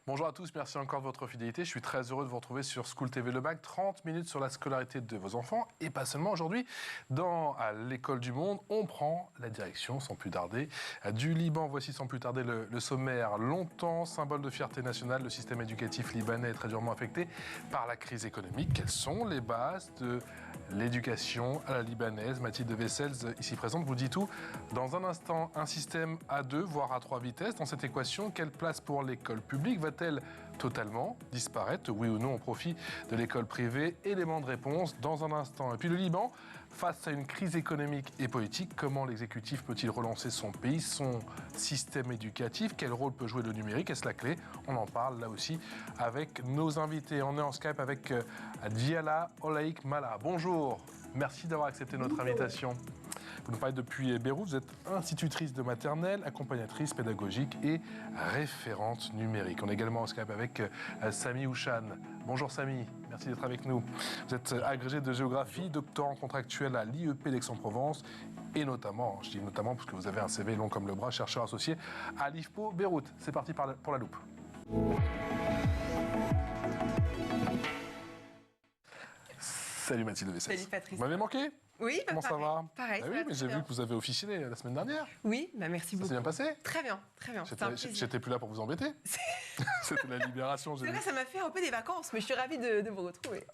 Bonjour à tous, merci encore de votre fidélité. Je suis très heureux de vous retrouver sur School TV Le Mag. 30 minutes sur la scolarité de vos enfants et pas seulement aujourd'hui. À l'école du monde, on prend la direction, sans plus tarder, du Liban. Voici sans plus tarder le sommaire. Longtemps symbole de fierté nationale, le système éducatif libanais est très durement affecté par la crise économique. Quelles sont les bases de l'éducation à la libanaise? Mathilde Wessels, ici présente, vous dit tout. Dans un instant, un système à 2, voire à 3 vitesses. Dans cette équation, quelle place pour l'école publique? Va-t-elle totalement disparaître, oui ou non, au profit de l'école privée? Élément de réponse dans un instant. Et puis le Liban, face à une crise économique et politique, comment l'exécutif peut-il relancer son pays, son système éducatif? Quel rôle peut jouer le numérique? Est-ce la clé? On en parle là aussi avec nos invités. On est en Skype avec Diala Olaïk Mala. Bonjour, merci d'avoir accepté notre invitation. Vous nous parlez depuis Beyrouth, vous êtes institutrice de maternelle, accompagnatrice pédagogique et référente numérique. On est également en Skype avec Sami Ouchan. Bonjour Sami, merci d'être avec nous. Vous êtes agrégé de géographie, doctorant contractuel à l'IEP d'Aix-en-Provence et notamment, je dis notamment parce que vous avez un CV long comme le bras, chercheur associé à l'IFPO Beyrouth. C'est parti pour la loupe. Salut Mathilde Wessels. Salut Patrice. Vous m'avez manqué? Oui, comment ça va? Pareil. Oui, mais j'ai vu que vous avez officié la semaine dernière. Oui, merci beaucoup. Ça s'est bien passé? Très bien, très bien. J'étais plus là pour vous embêter. C'était la libération. C'est vrai, ça m'a fait un peu des vacances, mais je suis ravie de vous retrouver.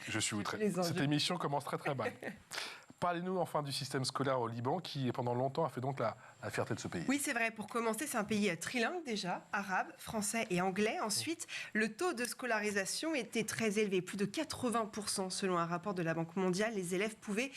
Je suis outré. Cette émission commence très très mal. Parlez-nous enfin du système scolaire au Liban qui, pendant longtemps, a fait donc la fierté de ce pays. Oui, c'est vrai. Pour commencer, c'est un pays trilingue déjà, arabe, français et anglais. Ensuite, le taux de scolarisation était très élevé, plus de 80% selon un rapport de la Banque mondiale. Les élèves pouvaient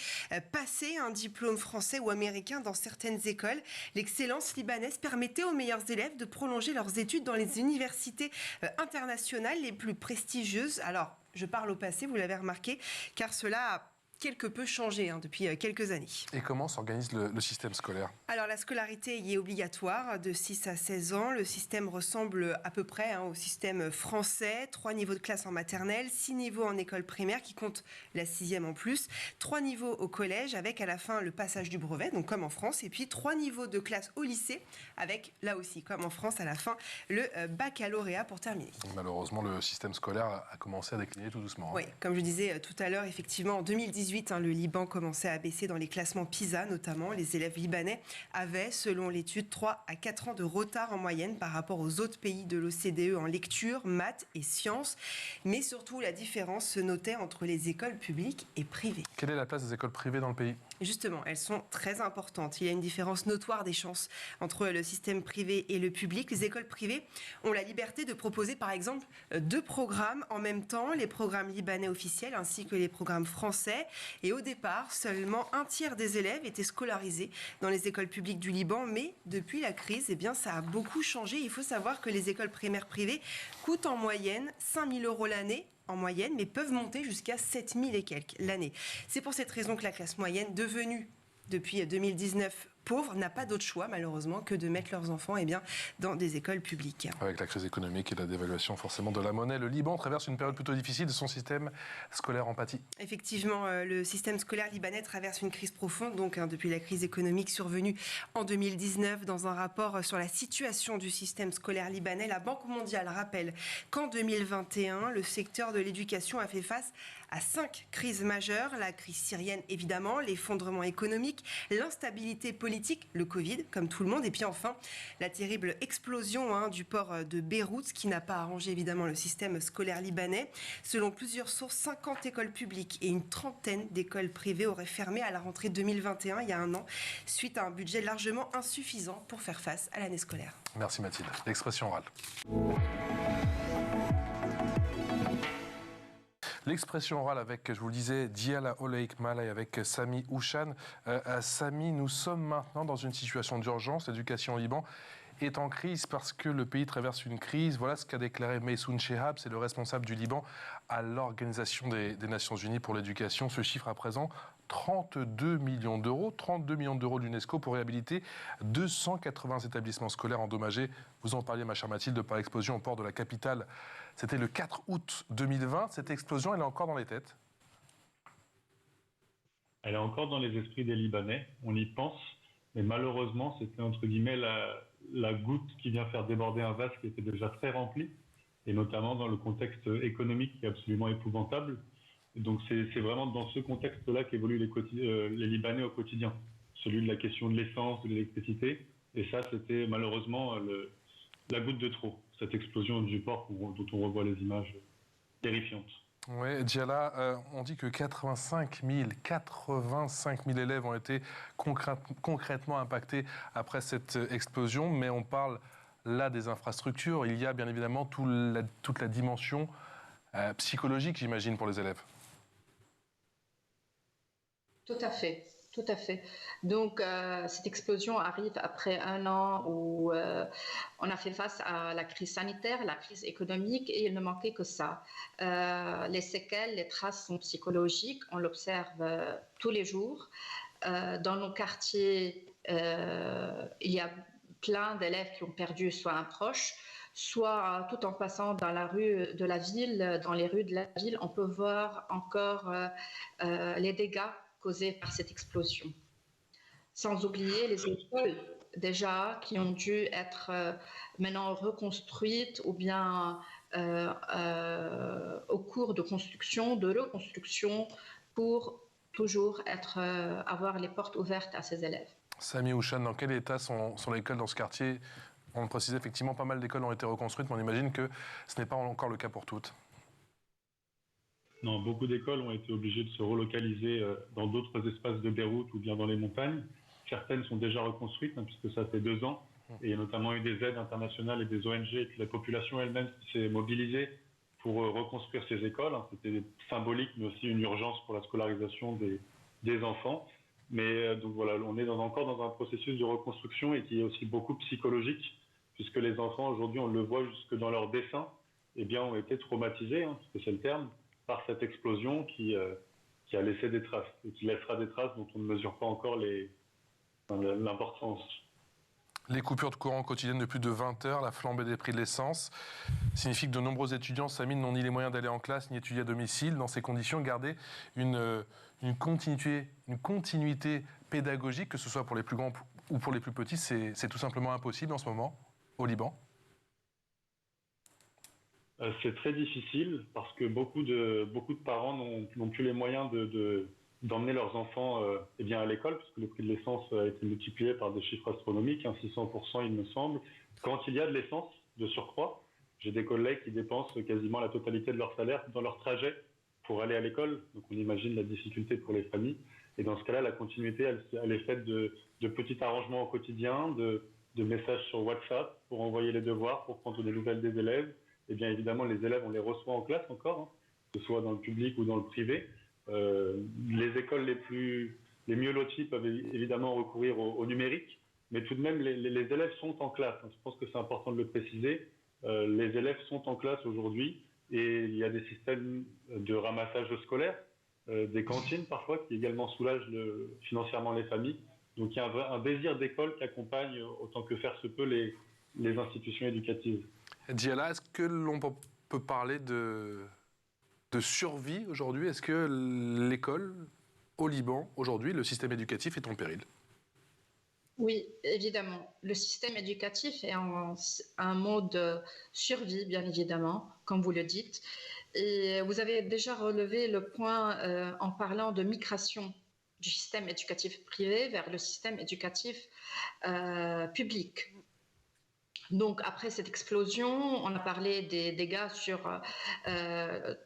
passer un diplôme français ou américain dans certaines écoles. L'excellence libanaise permettait aux meilleurs élèves de prolonger leurs études dans les universités internationales les plus prestigieuses. Alors, je parle au passé, vous l'avez remarqué, car cela a quelque peu changé depuis quelques années. Et comment s'organise le système scolaire? Alors la scolarité y est obligatoire de 6 à 16 ans. Le système ressemble à peu près au système français. 3 niveaux de classe en maternelle, 6 niveaux en école primaire qui compte la 6e en plus, 3 niveaux au collège avec à la fin le passage du brevet, donc comme en France, et puis 3 niveaux de classe au lycée avec là aussi comme en France à la fin le baccalauréat pour terminer. Malheureusement le système scolaire a commencé à décliner tout doucement. Oui, comme je disais tout à l'heure, effectivement en 2018, le Liban commençait à baisser dans les classements PISA notamment. Les élèves libanais avaient, selon l'étude, 3 à 4 ans de retard en moyenne par rapport aux autres pays de l'OCDE en lecture, maths et sciences. Mais surtout, la différence se notait entre les écoles publiques et privées. Quelle est la place des écoles privées dans le pays? Justement, elles sont très importantes. Il y a une différence notoire des chances entre le système privé et le public. Les écoles privées ont la liberté de proposer, par exemple, 2 programmes en même temps, les programmes libanais officiels ainsi que les programmes français. Et au départ, seulement un tiers des élèves étaient scolarisés dans les écoles publiques du Liban. Mais depuis la crise, ça a beaucoup changé. Il faut savoir que les écoles primaires privées coûtent en moyenne 5 000 € l'année. En moyenne, mais peuvent monter jusqu'à 7 000 et quelques l'année. C'est pour cette raison que la classe moyenne, devenue depuis 2019 pauvre, n'a pas d'autre choix, malheureusement, que de mettre leurs enfants dans des écoles publiques. Avec la crise économique et la dévaluation forcément de la monnaie, le Liban traverse une période plutôt difficile de son système scolaire en pâtit. Effectivement, le système scolaire libanais traverse une crise profonde, depuis la crise économique survenue en 2019. Dans un rapport sur la situation du système scolaire libanais, la Banque mondiale rappelle qu'en 2021, le secteur de l'éducation a fait face à 5 crises majeures. La crise syrienne, évidemment, l'effondrement économique, l'instabilité politique, le Covid, comme tout le monde, et puis enfin, la terrible explosion du port de Beyrouth, qui n'a pas arrangé évidemment le système scolaire libanais. Selon plusieurs sources, 50 écoles publiques et une trentaine d'écoles privées auraient fermé à la rentrée 2021, il y a un an, suite à un budget largement insuffisant pour faire face à l'année scolaire. Merci Mathilde. L'expression orale. L'expression orale avec, je vous le disais, Diala Olaïk Mala et avec Sami Ouchan. Sami, nous sommes maintenant dans une situation d'urgence. L'éducation au Liban est en crise parce que le pays traverse une crise. Voilà ce qu'a déclaré Maysoun Chehab, c'est le responsable du Liban à l'Organisation des Nations Unies pour l'éducation. Ce chiffre à présent, 32 millions d'euros. 32 millions d'euros de l'UNESCO pour réhabiliter 280 établissements scolaires endommagés. Vous en parliez, ma chère Mathilde, par l'explosion au port de la capitale. C'était le 4 août 2020. Cette explosion, elle est encore dans les têtes? Elle est encore dans les esprits des Libanais. On y pense. Mais malheureusement, c'était entre guillemets la goutte qui vient faire déborder un vase qui était déjà très rempli, et notamment dans le contexte économique qui est absolument épouvantable. Donc c'est vraiment dans ce contexte-là qu'évoluent les Libanais au quotidien, celui de la question de l'essence, de l'électricité, et ça c'était malheureusement la goutte de trop, cette explosion du port dont on revoit les images terrifiantes. Oui, Djala, on dit que 85 000 élèves ont été concrètement impactés après cette explosion, mais on parle là des infrastructures. Il y a bien évidemment toute la dimension psychologique, j'imagine, pour les élèves. Tout à fait, tout à fait. Donc, cette explosion arrive après un an où on a fait face à la crise sanitaire, la crise économique, et il ne manquait que ça. Les séquelles, les traces sont psychologiques, on l'observe tous les jours. Dans nos quartiers, il y a plein d'élèves qui ont perdu soit un proche, soit tout en passant dans la rue de la ville, dans les rues de la ville, on peut voir encore les dégâts causés par cette explosion. Sans oublier les écoles déjà qui ont dû être maintenant reconstruites ou bien au cours de construction, de reconstruction pour toujours avoir les portes ouvertes à ces élèves. Sami Houchan, dans quel état sont les écoles dans ce quartier? On le précisait, effectivement, pas mal d'écoles ont été reconstruites, mais on imagine que ce n'est pas encore le cas pour toutes. Non, beaucoup d'écoles ont été obligées de se relocaliser dans d'autres espaces de Beyrouth ou bien dans les montagnes. Certaines sont déjà reconstruites, puisque ça fait 2 ans. Et il y a notamment eu des aides internationales et des ONG, et puis la population elle-même s'est mobilisée pour reconstruire ces écoles. C'était symbolique, mais aussi une urgence pour la scolarisation des enfants. Mais donc voilà, on est encore dans un processus de reconstruction et qui est aussi beaucoup psychologique, puisque les enfants, aujourd'hui, on le voit jusque dans leurs dessins, eh bien, ont été traumatisés, parce que c'est le terme, par cette explosion qui a laissé des traces, et qui laissera des traces dont on ne mesure pas encore l'importance. Les coupures de courant quotidiennes de plus de 20 heures, la flambée des prix de l'essence, signifie que de nombreux étudiants, Sami, n'ont ni les moyens d'aller en classe, ni étudier à domicile. Dans ces conditions, garder une continuité pédagogique, que ce soit pour les plus grands ou pour les plus petits, c'est tout simplement impossible en ce moment, au Liban. C'est très difficile parce que beaucoup de parents n'ont plus les moyens d'emmener leurs enfants à l'école, parce que le prix de l'essence a été multiplié par des chiffres astronomiques, 600% il me semble. Quand il y a de l'essence de surcroît, j'ai des collègues qui dépensent quasiment la totalité de leur salaire dans leur trajet pour aller à l'école. Donc on imagine la difficulté pour les familles. Et dans ce cas-là, la continuité, elle est faite de petits arrangements au quotidien, de messages sur WhatsApp pour envoyer les devoirs, pour prendre des nouvelles des élèves. Et bien évidemment, les élèves, on les reçoit en classe encore, que ce soit dans le public ou dans le privé. Les écoles les mieux loties peuvent évidemment recourir au numérique, mais tout de même, les élèves sont en classe. Je pense que c'est important de le préciser. Les élèves sont en classe aujourd'hui et il y a des systèmes de ramassage scolaire, des cantines parfois, qui également soulagent financièrement les familles. Donc il y a un désir d'école qui accompagne autant que faire se peut les institutions éducatives. Djala, est-ce que l'on peut parler de survie aujourd'hui? Est-ce que l'école au Liban, aujourd'hui, le système éducatif est en péril? Oui, évidemment. Le système éducatif est un mode survie, bien évidemment, comme vous le dites. Et vous avez déjà relevé le point en parlant de migration du système éducatif privé vers le système éducatif public. Donc, après cette explosion, on a parlé des dégâts sur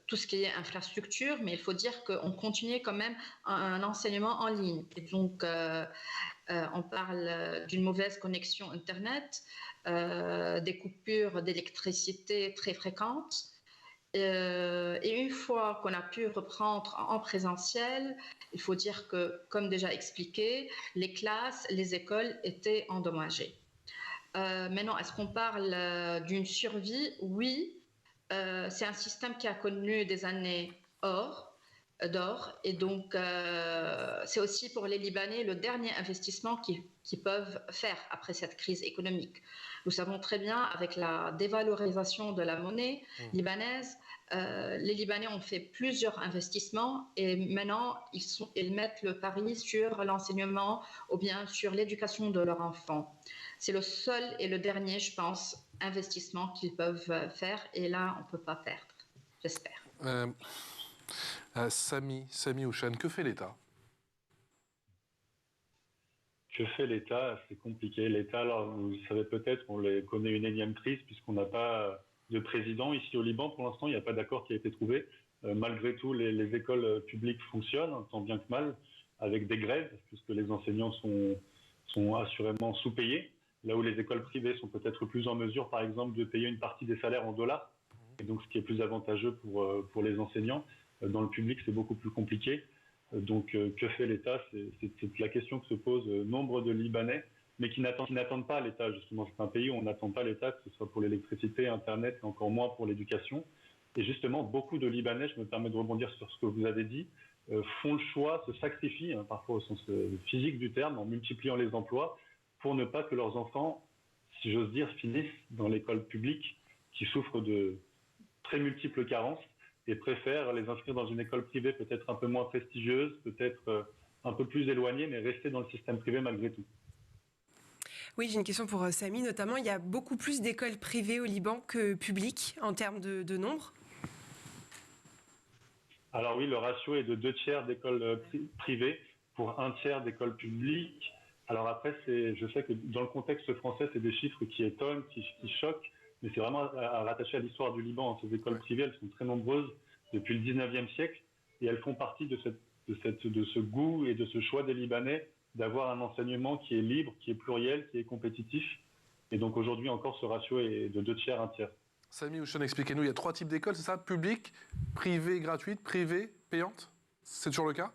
tout ce qui est infrastructure, mais il faut dire qu'on continuait quand même un enseignement en ligne. Et donc, on parle d'une mauvaise connexion Internet, des coupures d'électricité très fréquentes. Et une fois qu'on a pu reprendre en présentiel, il faut dire que, comme déjà expliqué, les classes, les écoles étaient endommagées. Maintenant, est-ce qu'on parle d'une survie? Oui, c'est un système qui a connu des années or, d'or. Et donc, c'est aussi pour les Libanais le dernier investissement qu'ils peuvent faire après cette crise économique. Nous savons très bien, avec la dévalorisation de la monnaie libanaise, les Libanais ont fait plusieurs investissements et maintenant, ils mettent le pari sur l'enseignement ou bien sur l'éducation de leurs enfants. C'est le seul et le dernier, je pense, investissement qu'ils peuvent faire et là, on ne peut pas perdre, j'espère. Sami Houchan, que fait l'État? Que fait l'État? C'est compliqué. L'État, alors, vous le savez peut-être, on connaît une énième crise puisqu'on n'a pas de président ici au Liban. Pour l'instant, il n'y a pas d'accord qui a été trouvé. Malgré tout, les écoles publiques fonctionnent, tant bien que mal, avec des grèves, puisque les enseignants sont assurément sous-payés. Là où les écoles privées sont peut-être plus en mesure, par exemple, de payer une partie des salaires en dollars, et donc ce qui est plus avantageux pour les enseignants. Dans le public, c'est beaucoup plus compliqué. Donc, que fait l'État? C'est la question que se posent nombre de Libanais, mais qui n'attendent pas l'État, justement. C'est un pays où on n'attend pas l'État, que ce soit pour l'électricité, Internet, et encore moins pour l'éducation. Et justement, beaucoup de Libanais, je me permets de rebondir sur ce que vous avez dit, font le choix, se sacrifient, parfois au sens physique du terme, en multipliant les emplois, pour ne pas que leurs enfants, si j'ose dire, finissent dans l'école publique, qui souffre de très multiples carences, et préfèrent les inscrire dans une école privée peut-être un peu moins prestigieuse, peut-être un peu plus éloignée, mais rester dans le système privé malgré tout. Oui, j'ai une question pour Sami, notamment. Il y a beaucoup plus d'écoles privées au Liban que publiques en termes de nombre. Alors oui, le ratio est de 2/3 d'écoles privées pour 1/3 d'écoles publiques. Alors après, je sais que dans le contexte français, c'est des chiffres qui étonnent, qui choquent, mais c'est vraiment à rattacher à l'histoire du Liban. Ces écoles privées, elles sont très nombreuses depuis le 19e siècle et elles font partie de ce goût et de ce choix des Libanais d'avoir un enseignement qui est libre, qui est pluriel, qui est compétitif. Et donc aujourd'hui encore, ce ratio est de 2/3, 1/3. Sami Houchan, expliquez-nous, il y a 3 types d'écoles, c'est ça? Publique, privée gratuite, privée payante? C'est toujours le cas?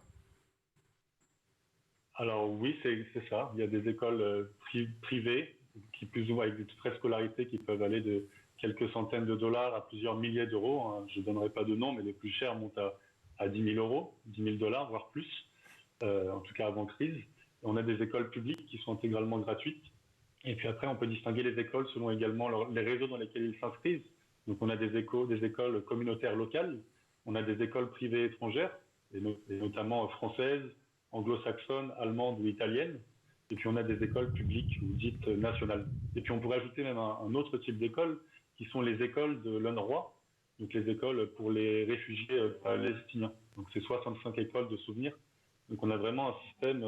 Alors oui, c'est ça. Il y a des écoles privées qui plus ou moins avec des frais de scolarité qui peuvent aller de quelques centaines de dollars à plusieurs milliers d'euros. Je ne donnerai pas de nom, mais les plus chers montent à 10 000 euros, 10 000 dollars, voire plus, en tout cas avant crise. Et on a des écoles publiques qui sont intégralement gratuites. Et puis après, on peut distinguer les écoles selon également les réseaux dans lesquels ils s'inscrivent. Donc on a des écoles communautaires locales, on a des écoles privées étrangères, et notamment françaises, anglo-saxonnes, allemandes ou italiennes. Et puis on a des écoles publiques ou dites nationales. Et puis on pourrait ajouter même un autre type d'écoles, qui sont les écoles de l'UNRWA, donc les écoles pour les réfugiés palestiniens. Donc c'est 65 écoles de souvenirs. Donc on a vraiment un système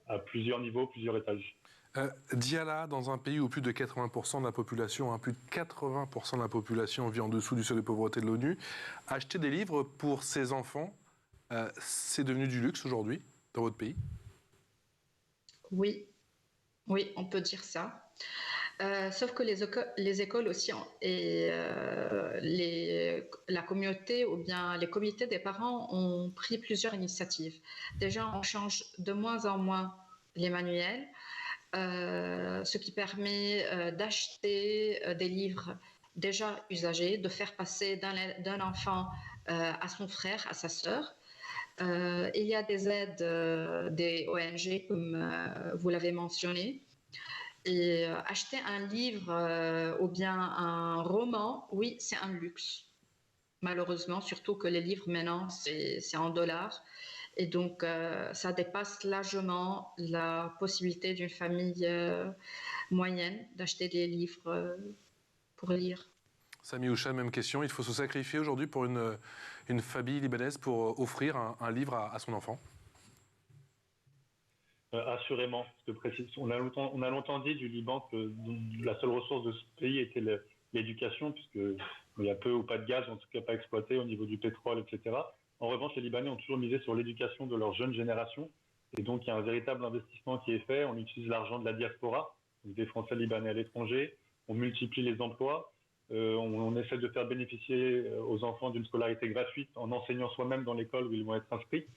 à plusieurs niveaux, plusieurs étages. Diyala, dans un pays où plus de 80% de la population, plus de 80% de la population vit en dessous du seuil de pauvreté de l'ONU, acheter des livres pour ses enfants, c'est devenu du luxe aujourd'hui dans votre pays? Oui, on peut dire ça. Sauf que les écoles aussi et la communauté ou bien les comités des parents ont pris plusieurs initiatives. Déjà, on change de moins en moins les manuels, ce qui permet d'acheter des livres déjà usagés, de faire passer d'un enfant à son frère, à sa sœur. Il y a des aides des ONG, comme vous l'avez mentionné. Et acheter un livre ou bien un roman, oui, c'est un luxe. Malheureusement, surtout que les livres maintenant, c'est en dollars. Et donc, ça dépasse largement la possibilité d'une famille moyenne d'acheter des livres pour lire. Sami Houchan, même question. Il faut se sacrifier aujourd'hui pour une famille libanaise pour offrir un livre à son enfant? Assurément. On a longtemps dit du Liban que la seule ressource de ce pays était l'éducation, puisqu'il y a peu ou pas de gaz, en tout cas pas exploité au niveau du pétrole, etc. En revanche, les Libanais ont toujours misé sur l'éducation de leur jeune génération. Et donc, il y a un véritable investissement qui est fait. On utilise l'argent de la diaspora, donc des Français libanais à l'étranger. On multiplie les emplois. On essaie de faire bénéficier aux enfants d'une scolarité gratuite en enseignant soi-même dans l'école où ils vont être inscrits,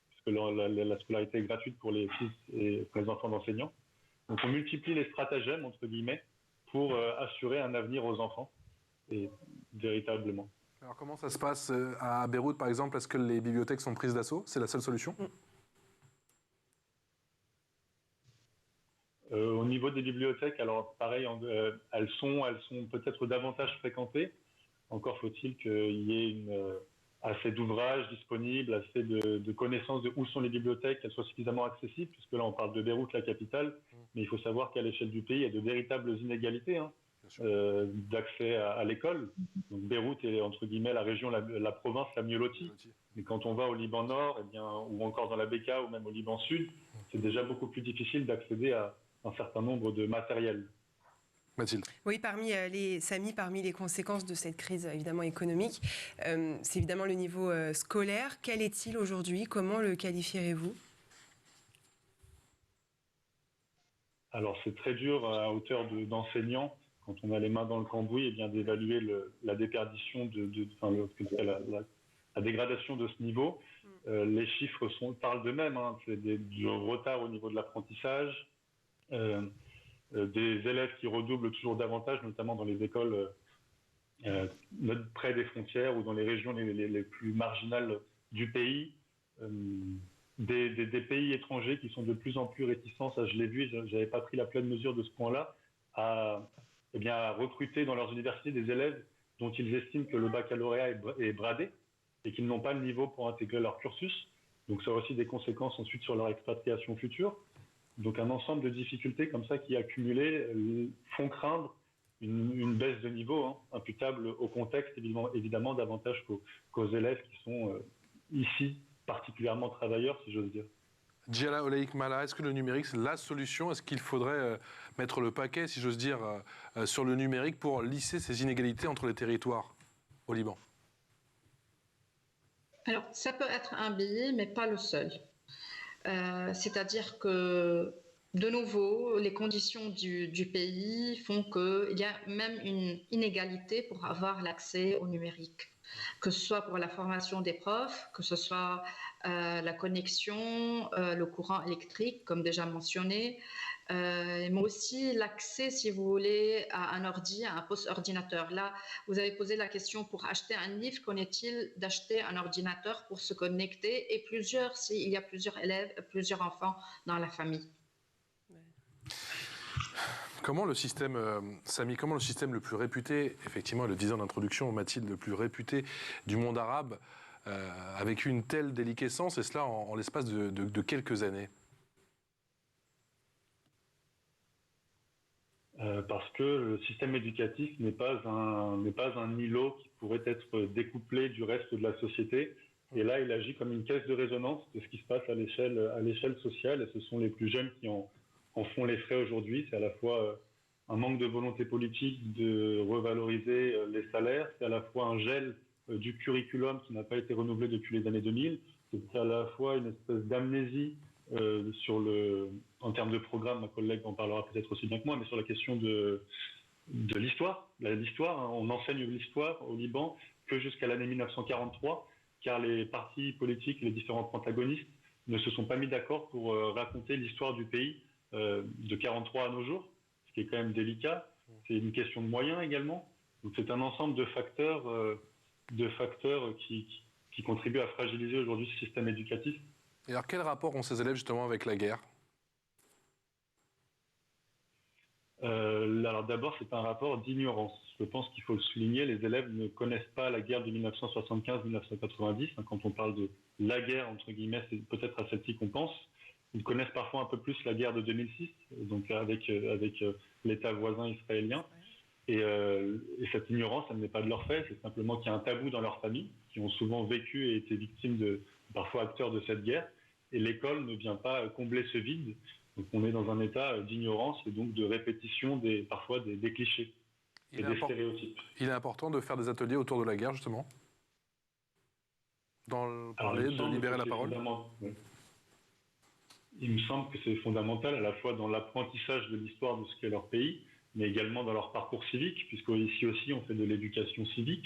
puisque la scolarité est gratuite pour les fils et pour les enfants d'enseignants. Donc, on multiplie les stratagèmes, entre guillemets, pour assurer un avenir aux enfants, et véritablement. Alors comment ça se passe à Beyrouth, par exemple? Est-ce que les bibliothèques sont prises d'assaut? C'est la seule solution? Au niveau des bibliothèques, alors pareil, elles sont peut-être davantage fréquentées. Encore faut-il qu'il y ait assez d'ouvrages disponibles, assez de connaissances de où sont les bibliothèques, qu'elles soient suffisamment accessibles, puisque là on parle de Beyrouth, la capitale, mais il faut savoir qu'à l'échelle du pays, il y a de véritables inégalités d'accès à l'école. Donc Beyrouth est entre guillemets la région, la province la mieux lotie. Mais quand on va au Liban Nord, eh bien, ou encore dans la Bekaa, ou même au Liban Sud, c'est déjà beaucoup plus difficile d'accéder à un certain nombre de matériels. Mathilde. Oui, parmi les conséquences de cette crise évidemment économique, c'est évidemment le niveau scolaire. Quel est-il aujourd'hui? Comment le qualifierez-vous? Alors c'est très dur à hauteur d'enseignants, quand on a les mains dans le cambouis, bien d'évaluer la déperdition, la dégradation de ce niveau. Les chiffres parlent d'eux-mêmes. C'est du retard au niveau de l'apprentissage, des élèves qui redoublent toujours davantage, notamment dans les écoles près des frontières ou dans les régions les plus marginales du pays. Des pays étrangers qui sont de plus en plus réticents, ça je l'ai vu, je n'avais pas pris la pleine mesure de ce point-là, à recruter dans leurs universités des élèves dont ils estiment que le baccalauréat est bradé et qu'ils n'ont pas le niveau pour intégrer leur cursus. Donc ça a aussi des conséquences ensuite sur leur expatriation future. Donc un ensemble de difficultés comme ça qui accumulées font craindre une baisse de niveau imputable au contexte évidemment davantage qu'aux élèves qui sont ici particulièrement travailleurs, si j'ose dire. Djella Oleik Mala, est-ce que le numérique c'est la solution? Est-ce qu'il faudrait mettre le paquet, si j'ose dire, sur le numérique pour lisser ces inégalités entre les territoires au Liban? Alors, ça peut être un billet, mais pas le seul. C'est-à-dire que, de nouveau, les conditions du pays font qu'il y a même une inégalité pour avoir l'accès au numérique, que ce soit pour la formation des profs, que ce soit la connexion, le courant électrique, comme déjà mentionné, mais aussi l'accès, si vous voulez, à un ordi, à un post-ordinateur. Là, vous avez posé la question pour acheter un livre, qu'en est-il d'acheter un ordinateur pour se connecter et s'il y a plusieurs élèves, plusieurs enfants dans la famille? Comment le système, Samy, comment le système le plus réputé, effectivement, le disant d'introduction, Mathilde, le plus réputé du monde arabe, avec une telle déliquescence, et cela en l'espace de quelques années? Parce que le système éducatif n'est pas un îlot qui pourrait être découplé du reste de la société. Et là, il agit comme une caisse de résonance de ce qui se passe à l'échelle sociale. Et ce sont les plus jeunes qui en font les frais aujourd'hui. C'est à la fois un manque de volonté politique de revaloriser les salaires. C'est à la fois un gel du curriculum qui n'a pas été renouvelé depuis les années 2000. C'est à la fois une espèce d'amnésie en termes de programme, ma collègue en parlera peut-être aussi bien que moi, mais sur la question de l'histoire. On enseigne l'histoire au Liban que jusqu'à l'année 1943, car les partis politiques et les différents protagonistes ne se sont pas mis d'accord pour raconter l'histoire du pays de 43 à nos jours, ce qui est quand même délicat. C'est une question de moyens également. Donc c'est un ensemble de facteurs qui contribuent à fragiliser aujourd'hui ce système éducatif. Et alors, quel rapport ont ces élèves justement avec la guerre? Alors d'abord, c'est un rapport d'ignorance. Je pense qu'il faut le souligner, les élèves ne connaissent pas la guerre de 1975-1990. Quand on parle de la guerre, entre guillemets, c'est peut-être à celle-ci qu'on pense. Ils connaissent parfois un peu plus la guerre de 2006, donc avec l'État voisin israélien. Et cette ignorance, elle n'est pas de leur fait, c'est simplement qu'il y a un tabou dans leur famille, qui ont souvent vécu et été victimes parfois acteurs de cette guerre. Et l'école ne vient pas combler ce vide. Donc on est dans un état d'ignorance et donc de répétition parfois des clichés et des stéréotypes. Il est important de faire des ateliers autour de la guerre, justement, de libérer la parole. Il me semble que c'est fondamental à la fois dans l'apprentissage de l'histoire de ce qu'est leur pays, mais également dans leur parcours civique, puisqu'ici aussi on fait de l'éducation civique.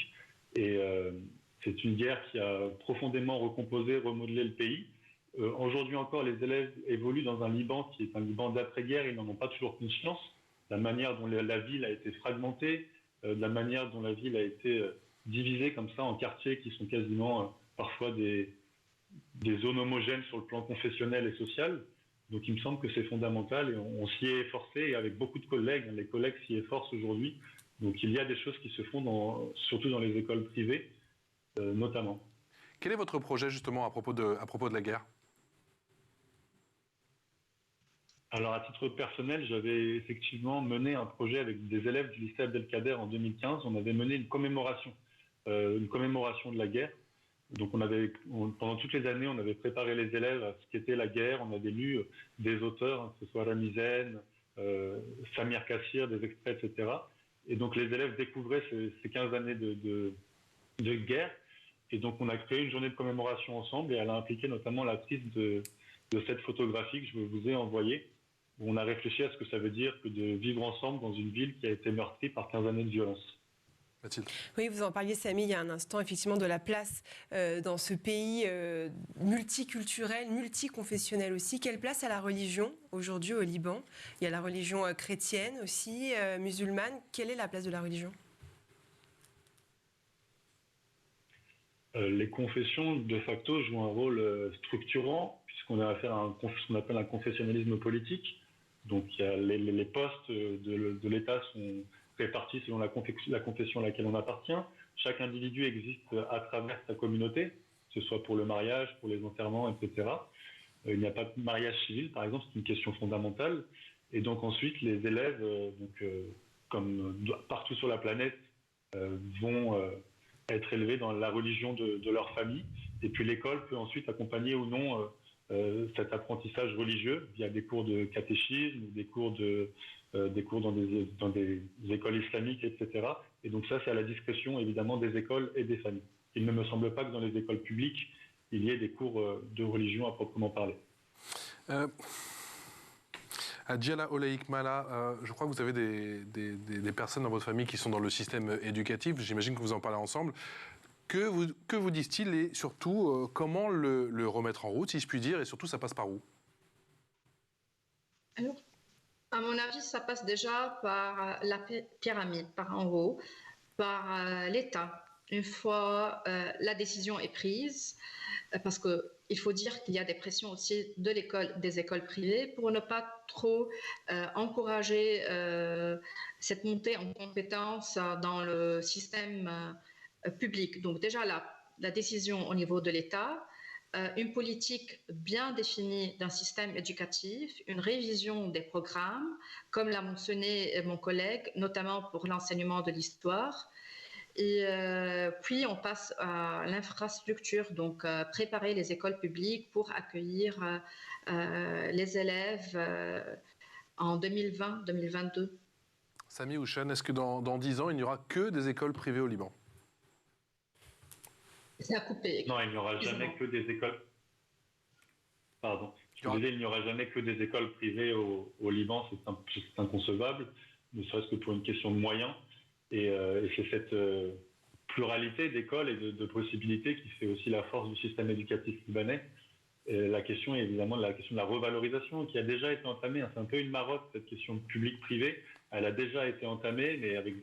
Et c'est une guerre qui a profondément recomposé, remodelé le pays. Aujourd'hui encore, les élèves évoluent dans un Liban qui est un Liban d'après-guerre, ils n'en ont pas toujours conscience. La manière dont la ville a été fragmentée, la manière dont la ville a été divisés comme ça en quartiers qui sont quasiment parfois des zones homogènes sur le plan confessionnel et social. Donc il me semble que c'est fondamental et on s'y est efforcé et avec beaucoup de collègues, les collègues s'y efforcent aujourd'hui. Donc il y a des choses qui se font surtout dans les écoles privées, notamment. Quel est votre projet justement à propos de la guerre ? Alors à titre personnel, j'avais effectivement mené un projet avec des élèves du lycée Abdelkader en 2015. On avait mené une commémoration de la guerre. Donc pendant toutes les années, on avait préparé les élèves à ce qu'était la guerre. On avait lu des auteurs, que ce soit Ramizen, Samir Kassir, des extraits, etc. Et donc les élèves découvraient ces 15 années de guerre. Et donc on a créé une journée de commémoration ensemble et elle a impliqué notamment la prise de cette photographie que je vous ai envoyée, où on a réfléchi à ce que ça veut dire que de vivre ensemble dans une ville qui a été meurtrie par 15 années de violence. Mathilde. Oui, vous en parliez, Samy, il y a un instant, effectivement, de la place dans ce pays multiculturel, multiconfessionnel aussi. Quelle place a la religion aujourd'hui au Liban ? Il y a la religion chrétienne aussi, musulmane. Quelle est la place de la religion ? Les confessions, de facto, jouent un rôle structurant, puisqu'on a affaire à ce qu'on appelle un confessionnalisme politique. Donc, les postes de l'État sont répartis selon la confession à laquelle on appartient. Chaque individu existe à travers sa communauté, que ce soit pour le mariage, pour les enterrements, etc. Il n'y a pas de mariage civil, par exemple, c'est une question fondamentale. Et donc ensuite, les élèves, comme partout sur la planète, vont être élevés dans la religion de leur famille. Et puis l'école peut ensuite accompagner ou non cet apprentissage religieux via des cours de catéchisme, des cours dans des écoles islamiques, etc. Et donc ça, c'est à la discrétion évidemment des écoles et des familles. Il ne me semble pas que dans les écoles publiques, il y ait des cours de religion à proprement parler. Djella Olaïk Mala, je crois que vous avez des personnes dans votre famille qui sont dans le système éducatif. J'imagine que vous en parlez ensemble. Que vous disent-ils et surtout comment le remettre en route, si je puis dire, et surtout ça passe par où ? Alors, à mon avis, ça passe déjà par la pyramide, par en haut, par l'État. Une fois la décision est prise, parce qu'il faut dire qu'il y a des pressions aussi des écoles privées pour ne pas trop encourager cette montée en compétences dans le système public. Donc déjà la décision au niveau de l'État, une politique bien définie d'un système éducatif, une révision des programmes, comme l'a mentionné mon collègue, notamment pour l'enseignement de l'histoire. Et puis, on passe à l'infrastructure, donc préparer les écoles publiques pour accueillir les élèves en 2020-2022. Samy Houchen, est-ce que dans 10 ans, il n'y aura que des écoles privées au Liban ? C'est à couper. Non, il n'y aura jamais que des écoles. Pardon. Je disais, il n'y aura jamais que des écoles privées au Liban, c'est inconcevable, ne serait-ce que pour une question de moyens. Et c'est cette pluralité d'écoles et de possibilités qui fait aussi la force du système éducatif libanais. Et la question est évidemment la question de la revalorisation qui a déjà été entamée. C'est un peu une marotte, cette question public-privé. Elle a déjà été entamée, mais avec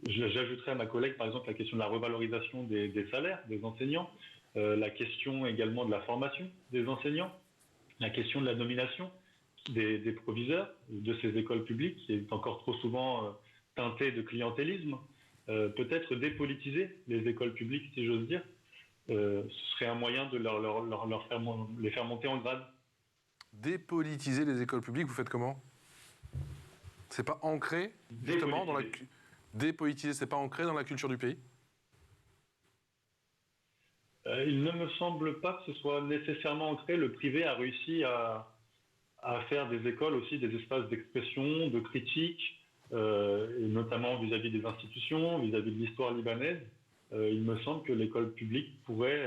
j'ajouterais à ma collègue, par exemple, la question de la revalorisation des salaires des enseignants, la question également de la formation des enseignants, la question de la nomination des proviseurs de ces écoles publiques, qui est encore trop souvent teintée de clientélisme. Peut-être dépolitiser les écoles publiques, si j'ose dire, ce serait un moyen de les faire monter en grade. Dépolitiser les écoles publiques, vous faites comment ? C'est pas ancré justement dans la dépolitiser, c'est pas ancré dans la culture du pays ? Il ne me semble pas que ce soit nécessairement ancré. Le privé a réussi à faire des écoles aussi des espaces d'expression, de critique, et notamment vis-à-vis des institutions, vis-à-vis de l'histoire libanaise. Il me semble que l'école publique pourrait...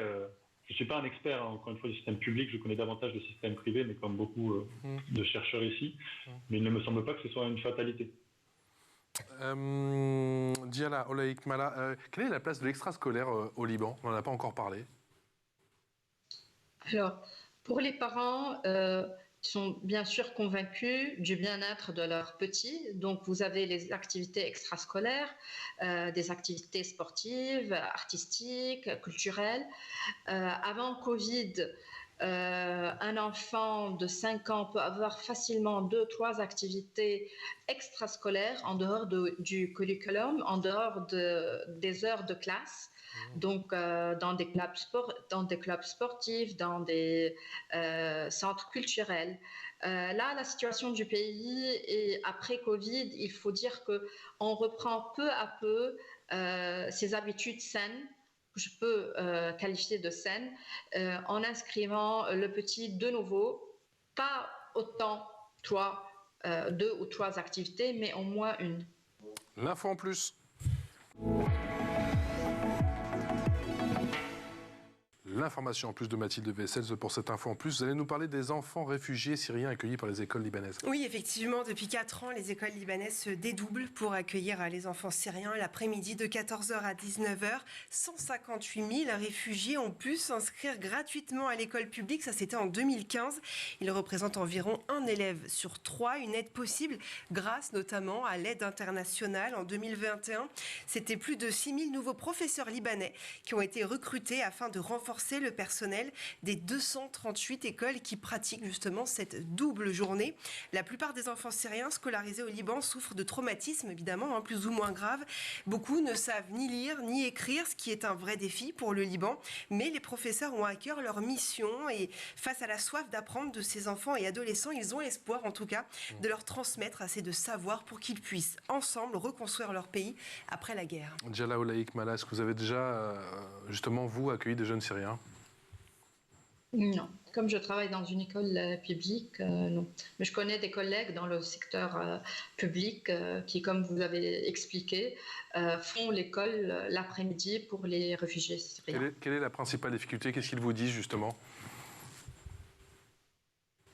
je ne suis pas un expert, encore une fois, du système public, je connais davantage le système privé, mais comme beaucoup de chercheurs ici, mais il ne me semble pas que ce soit une fatalité. Djella Olaïk Mala, quelle est la place de l'extrascolaire au Liban ? On n'en a pas encore parlé. Alors, pour les parents, sont bien sûr convaincus du bien-être de leurs petits. Donc, vous avez les activités extrascolaires, des activités sportives, artistiques, culturelles. Avant Covid, un enfant de 5 ans peut avoir facilement 2-3 activités extrascolaires en dehors du curriculum, en dehors des heures de classe. Donc, dans des clubs sportifs, dans des centres culturels. Là, la situation du pays et après Covid, il faut dire qu'on reprend peu à peu ces habitudes saines, que je peux qualifier de saines, en inscrivant le petit de nouveau, pas autant, 2 ou 3 activités, mais au moins une. L'info en plus. L'information en plus de Mathilde Wessels pour cette info en plus. Vous allez nous parler des enfants réfugiés syriens accueillis par les écoles libanaises. Oui, effectivement, depuis 4 ans, les écoles libanaises se dédoublent pour accueillir les enfants syriens. L'après-midi de 14h à 19h, 158 000 réfugiés ont pu s'inscrire gratuitement à l'école publique. Ça, c'était en 2015. Ils représentent environ un élève sur 3. Une aide possible grâce notamment à l'aide internationale. En 2021, c'était plus de 6 000 nouveaux professeurs libanais qui ont été recrutés afin de renforcer le personnel des 238 écoles qui pratiquent justement cette double journée. La plupart des enfants syriens scolarisés au Liban souffrent de traumatismes, évidemment, plus ou moins graves. Beaucoup ne savent ni lire ni écrire, ce qui est un vrai défi pour le Liban. Mais les professeurs ont à cœur leur mission et face à la soif d'apprendre de ces enfants et adolescents, ils ont l'espoir, en tout cas, de leur transmettre assez de savoir pour qu'ils puissent ensemble reconstruire leur pays après la guerre. Djala Olaïk Mala, est-ce que vous avez déjà, justement, vous, accueilli des jeunes Syriens ? Non. Comme je travaille dans une école publique, non. Mais je connais des collègues dans le secteur public qui, comme vous avez expliqué, font l'école l'après-midi pour les réfugiés syriens. Quelle est la principale difficulté ? Qu'est-ce qu'ils vous disent, justement ?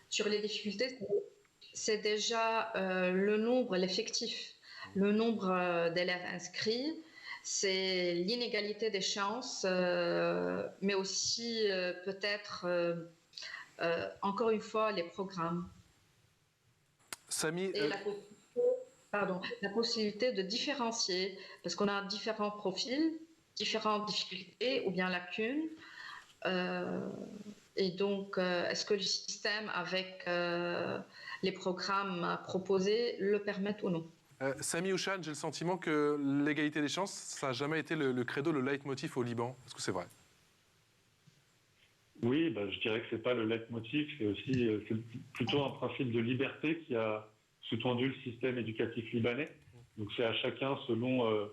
Sur les difficultés, c'est déjà le nombre, l'effectif, le nombre d'élèves inscrits. C'est l'inégalité des chances, mais aussi peut-être, encore une fois, les programmes. Samy, et la possibilité de différencier, parce qu'on a différents profils, différentes difficultés ou bien lacunes. Et donc, est-ce que le système, avec les programmes proposés, le permettent ou non ? Samy Ouchan, j'ai le sentiment que l'égalité des chances, ça n'a jamais été le credo, le leitmotiv au Liban. Est-ce que c'est vrai ? Oui, je dirais que ce n'est pas le leitmotiv, c'est plutôt un principe de liberté qui a sous-tendu le système éducatif libanais. Donc c'est à chacun selon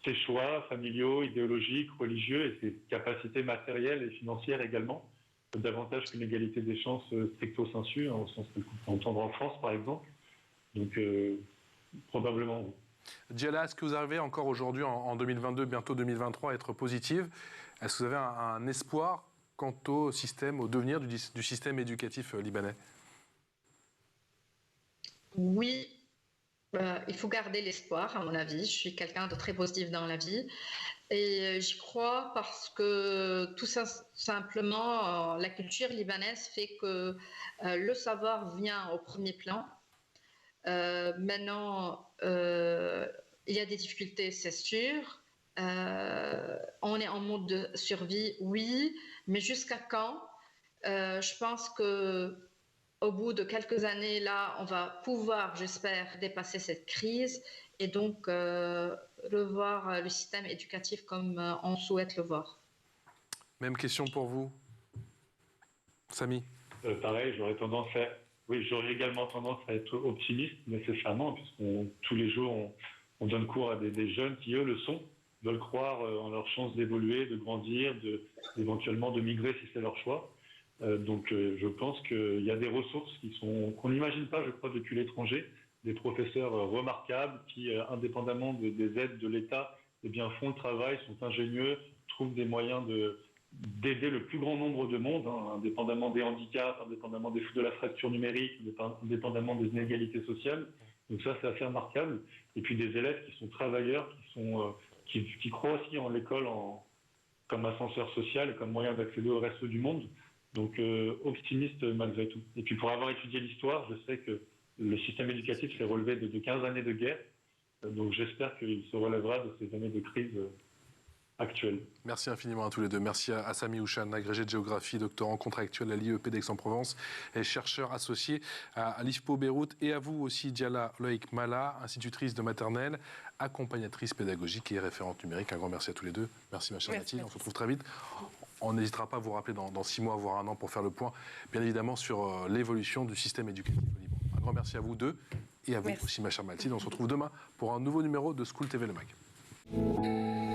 ses choix familiaux, idéologiques, religieux et ses capacités matérielles et financières également, davantage qu'une égalité des chances stricto sensu, au sens qu'on peut entendre en France par exemple. Donc probablement oui. Djala, est-ce que vous arrivez encore aujourd'hui, en 2022, bientôt 2023, à être positive ? Est-ce que vous avez un espoir quant au système, au devenir du système éducatif libanais ? Oui, il faut garder l'espoir, à mon avis. Je suis quelqu'un de très positif dans la vie. Et j'y crois parce que tout simplement, la culture libanaise fait que le savoir vient au premier plan. Maintenant, il y a des difficultés, c'est sûr. On est en mode de survie, oui, mais jusqu'à quand ? Je pense qu'au bout de quelques années, là, on va pouvoir, j'espère, dépasser cette crise et donc revoir le système éducatif comme on souhaite le voir. Même question pour vous, Samy. Pareil, j'aurais également tendance à être optimiste nécessairement, puisqu'on tous les jours on donne cours à des jeunes qui eux le sont, veulent croire en leur chance d'évoluer, de grandir, éventuellement de migrer si c'est leur choix. Donc je pense qu'il y a des ressources qu'on n'imagine pas, je crois, depuis l'étranger, des professeurs remarquables qui, indépendamment des aides de l'État, font le travail, sont ingénieux, trouvent des moyens d'aider le plus grand nombre de monde, indépendamment des handicaps, indépendamment de la fracture numérique, indépendamment des inégalités sociales. Donc ça, c'est assez remarquable. Et puis des élèves qui sont travailleurs, qui croient aussi en l'école comme ascenseur social, comme moyen d'accéder au reste du monde. Donc optimiste malgré tout. Et puis pour avoir étudié l'histoire, je sais que le système éducatif s'est relevé de 15 années de guerre. Donc j'espère qu'il se relèvera de ces années de crise actuelle. Merci infiniment à tous les deux. Merci à Sami Houchan, agrégé de géographie, doctorant contractuel à l'IEP d'Aix-en-Provence et chercheur associé à l'IFPO Beyrouth. Et à vous aussi, Diala Loïc Mala, institutrice de maternelle, accompagnatrice pédagogique et référente numérique. Un grand merci à tous les deux. Merci ma chère Mathilde, on se retrouve très vite. On n'hésitera pas à vous rappeler dans 6 mois, voire 1 an, pour faire le point, bien évidemment, sur l'évolution du système éducatif au Liban. Un grand merci à vous deux et à vous aussi, ma chère Mathilde. On se retrouve demain pour un nouveau numéro de School TV Le Mag.